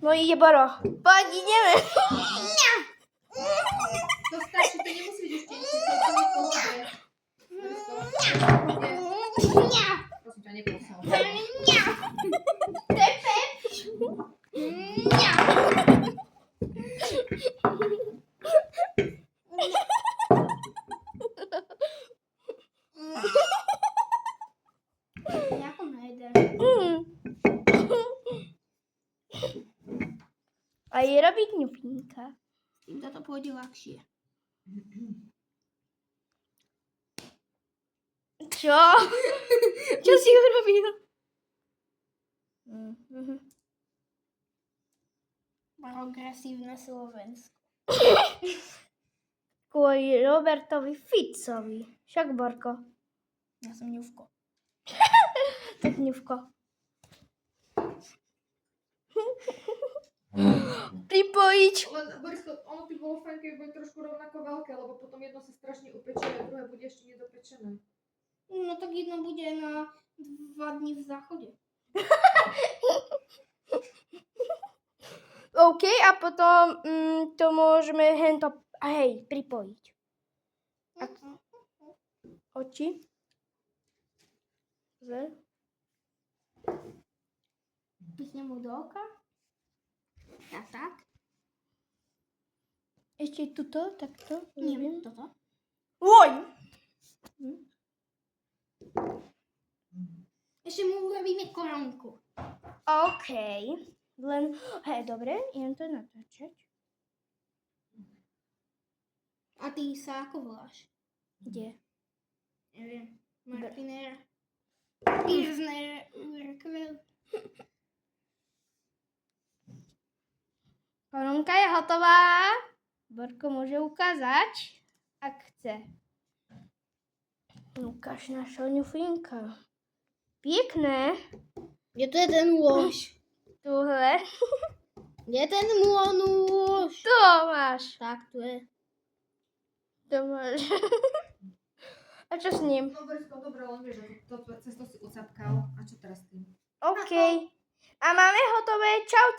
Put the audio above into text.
No ide Boro. Poď, ideme. To stačí, to nemusí byť už tenčie, to je úplne v pohode. Prosím ťa, neposol. Ako najde. A je robiť ňupinka. Týmto to pôjde ľahšie. Čo? Čo si urobil? Progresívne Slovensko. Kvôli Robertovi Ficovi. Však Borko. Ja som ňuvko. Tak ňuvko. Pripojiť. Len, Borisko, ono by bolo fajn, keby boli trošku rovnako veľké, lebo potom jedno sa strašne upečie a druhé bude ešte nedopečené. No tak jedno bude na 2 dní v záchode. OK, a potom to môžeme hento, pripojiť. Oči. Písne mu do oka. A tak. Ešte tuto, takto. Nie, toto. Oj! Ešte mu urobíme korunku. OK. Len, dobre, idem to natáčať. A ty sa ako voláš? Kde? Neviem. Martiner. Pilsner. Urquell. Korunka je hotová. Borko môže ukázať, ak chce. Ukáž naša ňufinka. Pekné. Je to ten nôž. Tuhle. Je ten nôž. To máš. Tak, tu je. To máš. A čo s ním? No Borisko, dobre, len vieš, že to cesto si ucapkal. A čo teraz s tým? OK. A máme hotové. Čau.